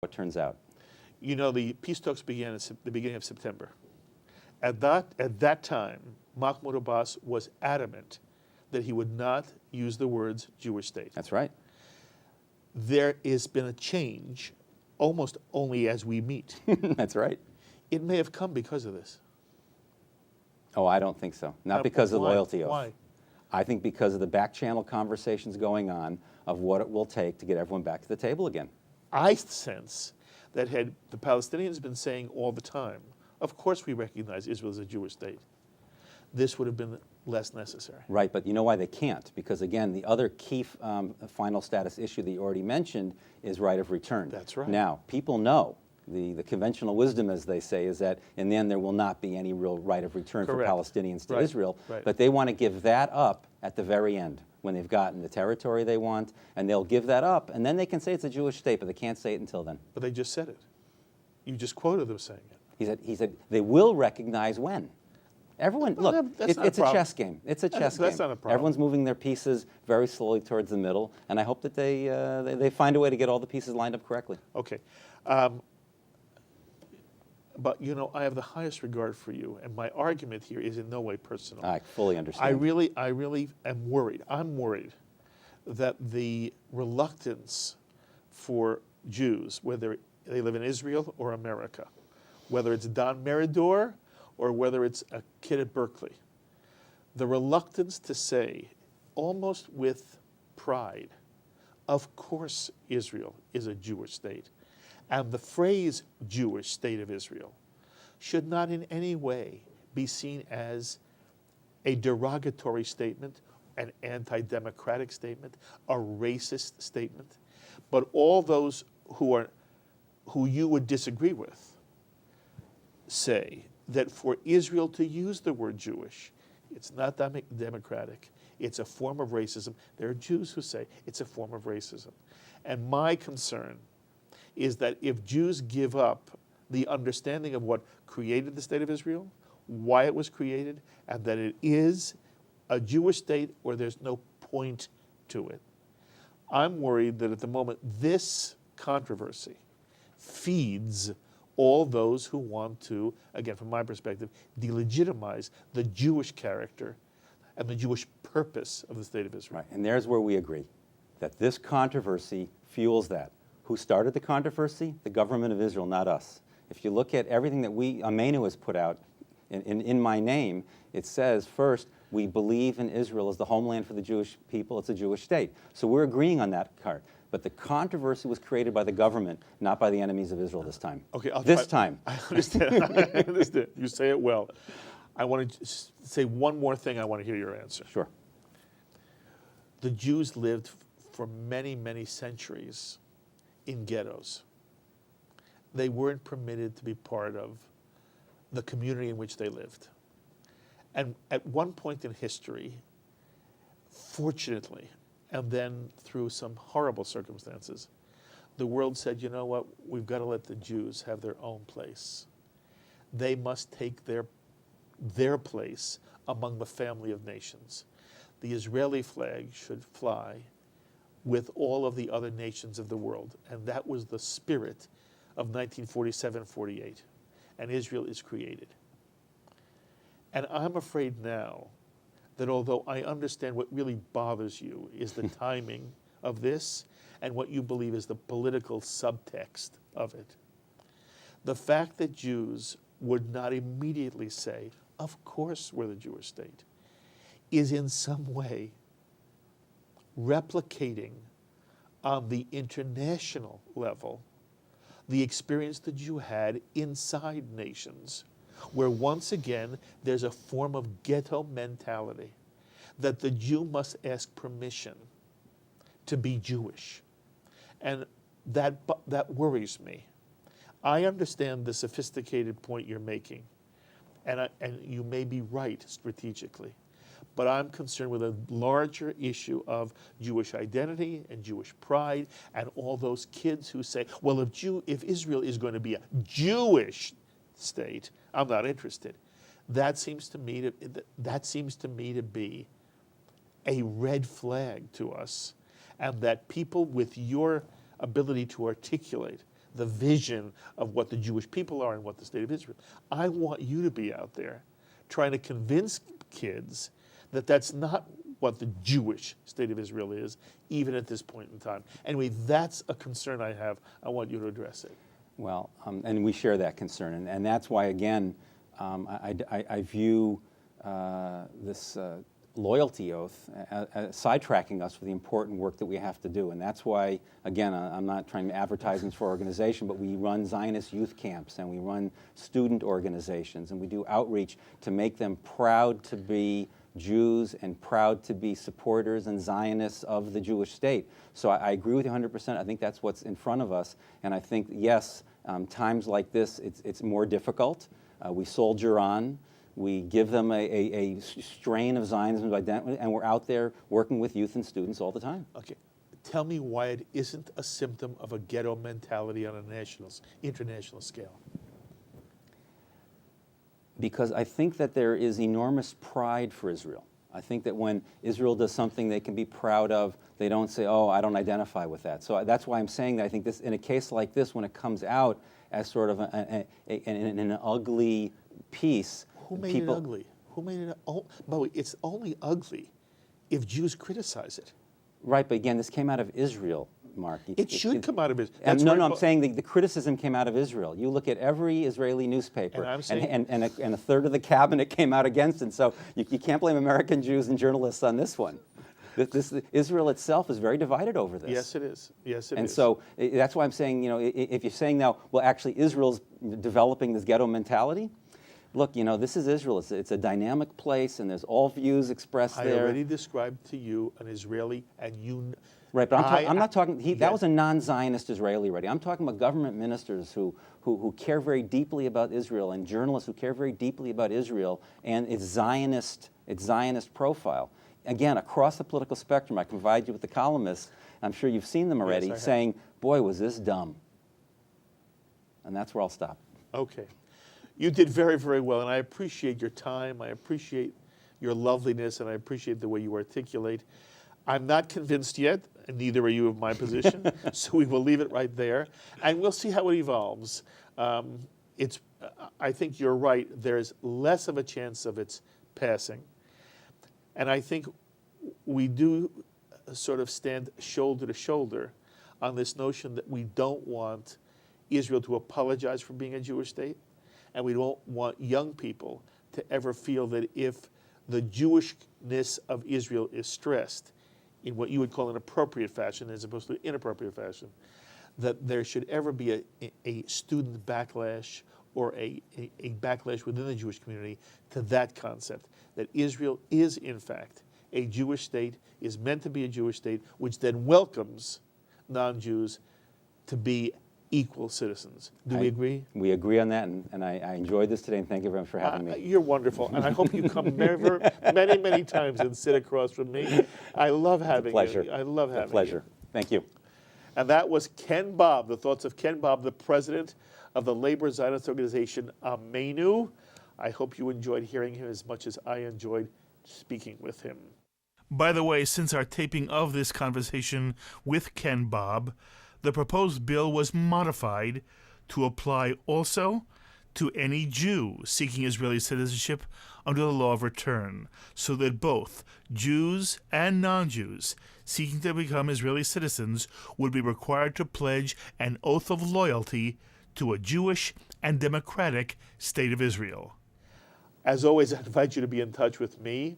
What turns out? You know, the peace talks began at the beginning of September. At that time, Mahmoud Abbas was adamant that he would not use the words Jewish state. That's right. There has been a change almost only as we meet. That's right. It may have come because of this. Oh, I don't think so. Not because of the Loyalty Oath. Why? I think because of the back-channel conversations going on of what it will take to get everyone back to the table again. I sense that had the Palestinians been saying all the time, of course we recognize Israel as a Jewish state, this would have been less necessary. Right, but you know why they can't? Because again, the other key final status issue that you already mentioned is right of return. That's right. Now, people know, the conventional wisdom, as they say, is that in the end there will not be any real right of return Correct. for Palestinians to Right. Israel, Right. but they want to give that up at the very end when they've gotten the territory they want, and they'll give that up, and then they can say it's a Jewish state, but they can't say it until then. But they just said it. You just quoted them saying it. He said they will recognize when. Everyone, Well, look, that's not a it's a problem. chess game. It's a chess game. That's not a problem. Everyone's moving their pieces very slowly towards the middle, and I hope that they find a way to get all the pieces lined up correctly. Okay. But, you know, I have the highest regard for you, and my argument here is in no way personal. I fully understand. I really am worried. I'm worried that the reluctance for Jews, whether they live in Israel or America, whether it's Don Meridor or whether it's a kid at Berkeley, the reluctance to say, almost with pride, of course Israel is a Jewish state, and the phrase Jewish state of Israel should not in any way be seen as a derogatory statement, an anti-democratic statement, a racist statement, but all those who you would disagree with say that for Israel to use the word Jewish, it's not democratic, it's a form of racism. There are Jews who say it's a form of racism. And my concern is that if Jews give up the understanding of what created the state of Israel, why it was created, and that it is a Jewish state or there's no point to it, I'm worried that at the moment this controversy feeds all those who want to, again, from my perspective, delegitimize the Jewish character and the Jewish purpose of the state of Israel. Right, and there's where we agree, that this controversy fuels that. Who started the controversy? The government of Israel, not us. If you look at everything that Ameinu has put out in my name, it says, first, we believe in Israel as the homeland for the Jewish people. It's a Jewish state. So we're agreeing on that part. But the controversy was created by the government, not by the enemies of Israel this time. Okay, this time. I understand. I understand. You say it well. I want to say one more thing. I want to hear your answer. Sure. The Jews lived for many, many centuries in ghettos. They weren't permitted to be part of the community in which they lived. And at one point in history, fortunately, and then through some horrible circumstances, the world said, you know what, we've got to let the Jews have their own place. They must take their place among the family of nations. The Israeli flag should fly with all of the other nations of the world. And that was the spirit of 1947-48. And Israel is created. And I'm afraid now that although I understand what really bothers you is the timing of this and what you believe is the political subtext of it, the fact that Jews would not immediately say, of course we're the Jewish state, is in some way replicating on the international level the experience that you had inside nations, where once again there's a form of ghetto mentality that the Jew must ask permission to be Jewish. And that worries me. I understand the sophisticated point you're making, and you may be right strategically, but I'm concerned with a larger issue of Jewish identity and Jewish pride and all those kids who say, well, if Israel is going to be a Jewish state, I'm not interested. That seems to me to be a red flag to us, and that people with your ability to articulate the vision of what the Jewish people are and what the state of Israel. I want you to be out there trying to convince kids that that's not what the Jewish state of Israel is, even at this point in time. Anyway, that's a concern I have. I want you to address it. Well, and we share that concern, and that's why, again, I view this loyalty oath sidetracking us for the important work that we have to do. And that's why, again, I'm not trying to advertise this for our organization, but we run Zionist youth camps, and we run student organizations, and we do outreach to make them proud to be Jews and proud to be supporters and Zionists of the Jewish state. So I agree with you 100%. I think that's what's in front of us. And I think, yes, times like this, it's more difficult. We soldier on. We give them a strain of Zionism identity, and we're out there working with youth and students all the time. Okay. Tell me why it isn't a symptom of a ghetto mentality on a international scale. Because I think that there is enormous pride for Israel. I think that when Israel does something they can be proud of, they don't say, oh, I don't identify with that. So that's why I'm saying that I think this, in a case like this, when it comes out as sort of an ugly piece, who made it ugly? Who made it? Oh, but it's only ugly if Jews criticize it. Right, but again, this came out of Israel, Mark. It should come out of Israel. No, I'm saying the criticism came out of Israel. You look at every Israeli newspaper, and a third of the cabinet came out against it. So you can't blame American Jews and journalists on this one. Israel itself is very divided over this. Yes, it is. Yes, it is. And so that's why I'm saying, if you're saying now, well, actually Israel's developing this ghetto mentality, look, this is Israel. It's a dynamic place, and there's all views expressed there. I already described to you an Israeli, and you... Right, but I'm not talking, that was a non-Zionist Israeli already. I'm talking about government ministers who care very deeply about Israel, and journalists who care very deeply about Israel and its Zionist profile. Again, across the political spectrum, I can provide you with the columnists, I'm sure you've seen them already, saying, boy, was this dumb. And that's where I'll stop. Okay. You did very, very well, and I appreciate your time. I appreciate your loveliness, and I appreciate the way you articulate. I'm not convinced yet, and neither are you of my position, so we will leave it right there, and we'll see how it evolves. I think you're right. There's less of a chance of its passing, and I think we do sort of stand shoulder to shoulder on this notion that we don't want Israel to apologize for being a Jewish state, and we don't want young people to ever feel that if the Jewishness of Israel is stressed in what you would call an appropriate fashion as opposed to inappropriate fashion, that there should ever be a student backlash or a backlash within the Jewish community to that concept, that Israel is in fact a Jewish state, is meant to be a Jewish state, which then welcomes non-Jews to be equal citizens. Do we agree? We agree on that, and I enjoyed this today, and thank you very much for having me. You're wonderful, and I hope you come many, many times and sit across from me. I love having you. I love having you. Pleasure. Thank you. And that was Ken Bob, the thoughts of Ken Bob, the president of the labor Zionist organization Ameinu. I hope you enjoyed hearing him as much as I enjoyed speaking with him. By the way, since our taping of this conversation with Ken Bob, the proposed bill was modified to apply also to any Jew seeking Israeli citizenship under the law of return, so that both Jews and non-Jews seeking to become Israeli citizens would be required to pledge an oath of loyalty to a Jewish and democratic state of Israel. As always, I invite you to be in touch with me.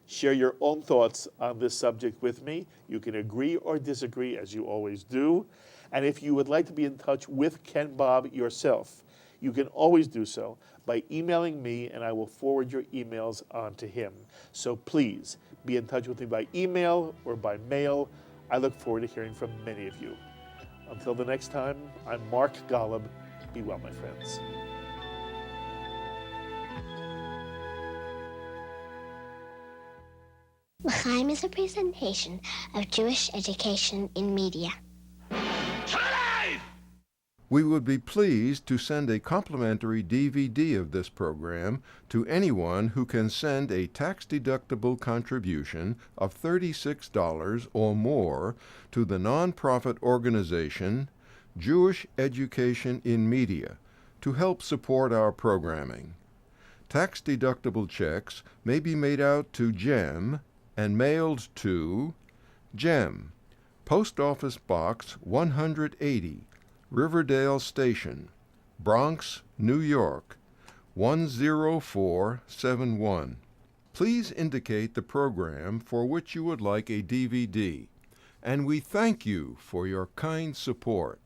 Share your own thoughts on this subject with me. You can agree or disagree, as you always do. And if you would like to be in touch with Ken Bob yourself, you can always do so by emailing me, and I will forward your emails on to him. So please be in touch with me by email or by mail. I look forward to hearing from many of you. Until the next time, I'm Mark Golub. Be well, my friends. L'chaim is a presentation of Jewish education in media. We would be pleased to send a complimentary DVD of this program to anyone who can send a tax-deductible contribution of $36 or more to the nonprofit organization Jewish Education in Media to help support our programming. Tax-deductible checks may be made out to GEM and mailed to GEM, Post Office Box 180, Riverdale Station, Bronx, New York, 10471. Please indicate the program for which you would like a DVD, and we thank you for your kind support.